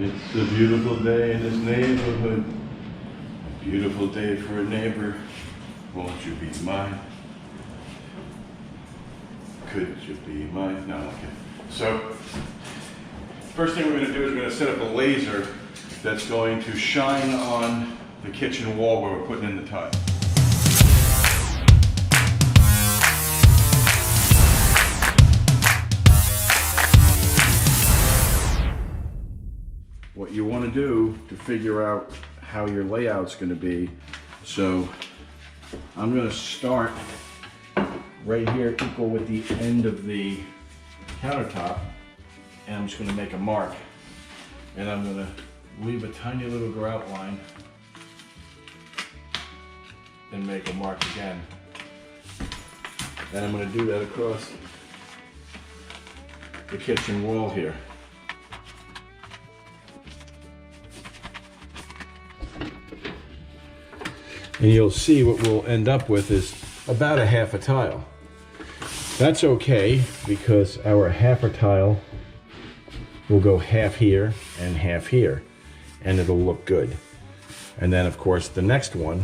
It's a beautiful day in this neighborhood. A beautiful day for a neighbor. Won't you be mine? Could you be mine? No, okay. So, first thing we're going to do is we're going to set up a laser that's going to shine on the kitchen wall where we're putting in the tile. What you want to do to figure out how your layout's going to be, so I'm going to start right here equal with the end of the countertop, and I'm just going to make a mark, and I'm going to leave a tiny little grout line and make a mark again, and I'm going to do that across the kitchen wall here. And you'll see what we'll end up with is about a half a tile. That's okay, because our half a tile will go half here and half here, and it'll look good. And then of course the next one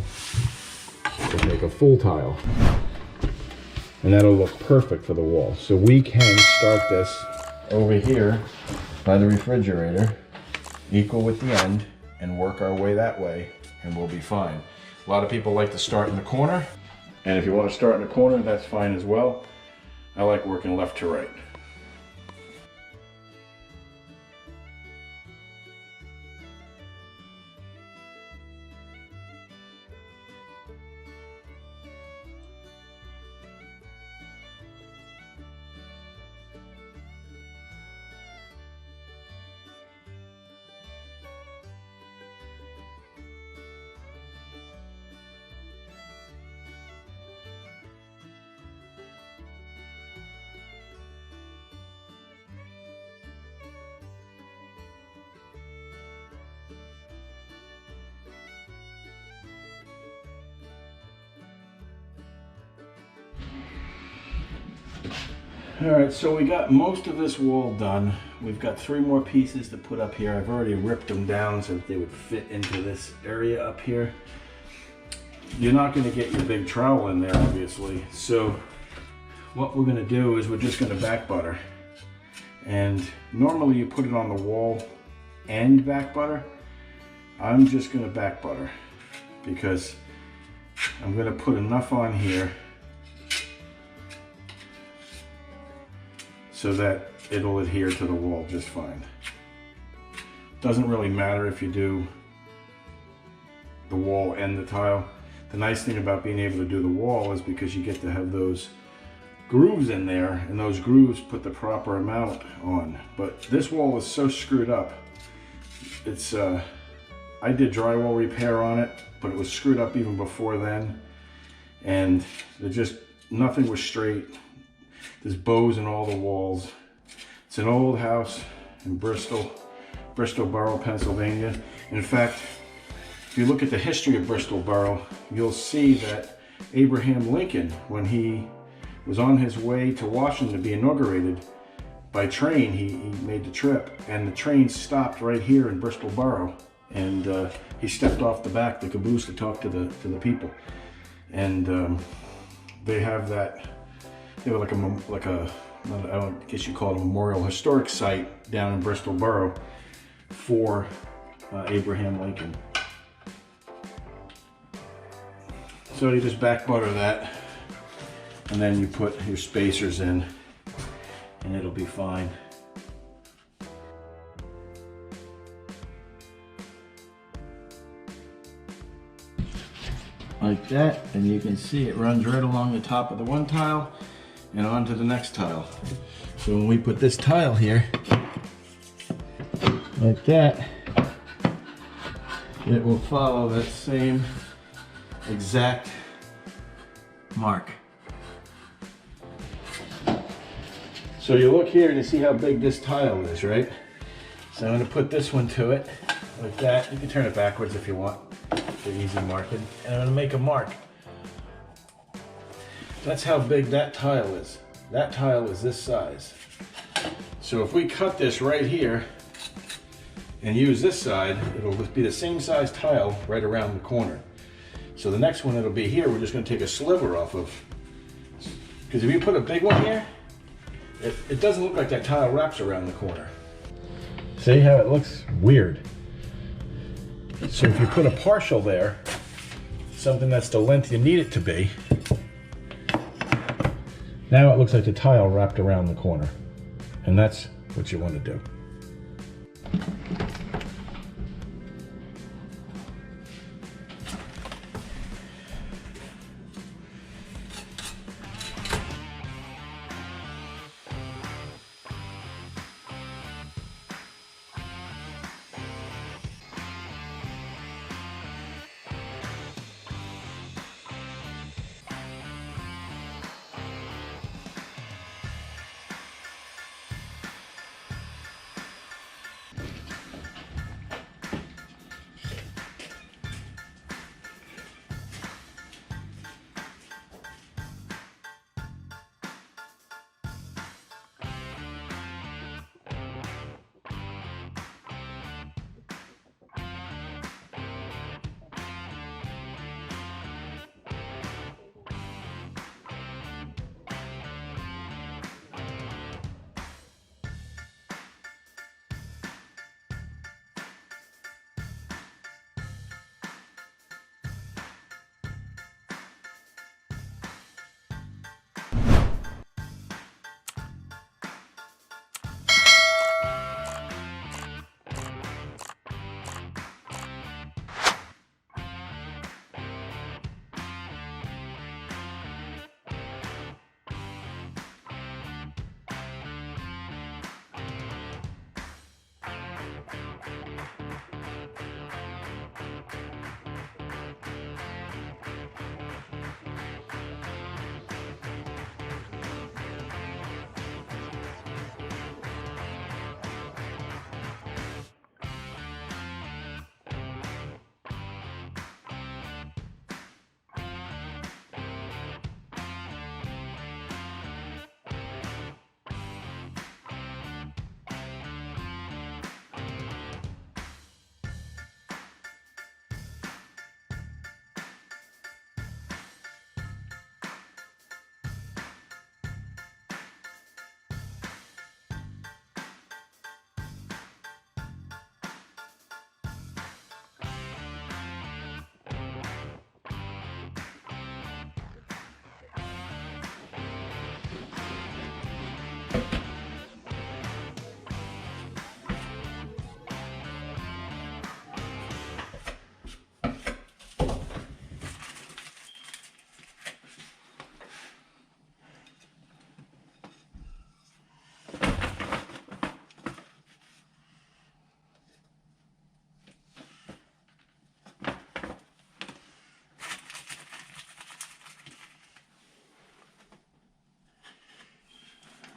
will make a full tile, and that'll look perfect for the wall. So we can start this over here by the refrigerator, equal with the end, and work our way that way, and we'll be fine. A lot of people like to start in the corner, and if you want to start in the corner, that's fine as well. I like working left to right. Alright, so we got most of this wall done. We've got 3 more pieces to put up here. I've already ripped them down so that they would fit into this area up here. You're not going to get your big trowel in there, obviously. So what we're going to do is we're just going to back butter. And normally you put it on the wall and back butter. I'm just going to back butter because I'm going to put enough on here so that it'll adhere to the wall just fine. Doesn't really matter if you do the wall and the tile. The nice thing about being able to do the wall is because you get to have those grooves in there, and those grooves put the proper amount on. But this wall is so screwed up. It's I did drywall repair on it, but it was screwed up even before then, and nothing was straight. There's bows in all the walls. It's an old house in Bristol Borough, Pennsylvania. In fact, if you look at the history of Bristol Borough, you'll see that Abraham Lincoln, when he was on his way to Washington to be inaugurated by train, he made the trip, and the train stopped right here in Bristol Borough, and he stepped off the back, the caboose, to talk to the people. And they have that. They were like a I guess you call it a memorial historic site down in Bristol Borough for Abraham Lincoln. So you just back butter that, and then you put your spacers in, and it'll be fine. Like that, and you can see it runs right along the top of the one tile and onto the next tile. So when we put this tile here, like that, it will follow that same exact mark. So you look here and you see how big this tile is, right? So I'm going to put this one to it, like that. You can turn it backwards if you want for easy marking. And I'm going to make a mark. That's how big that tile is. That tile is this size. So if we cut this right here, and use this side, it'll be the same size tile right around the corner. So the next one that'll be here, we're just going to take a sliver off of, because if you put a big one here, it doesn't look like that tile wraps around the corner. See how it looks weird? So if you put a partial there, something that's the length you need it to be, now it looks like the tile wrapped around the corner. And that's what you want to do.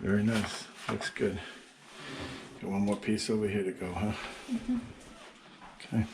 Very nice. Looks good. Got one more piece over here to go, huh? Mm-hmm. Okay.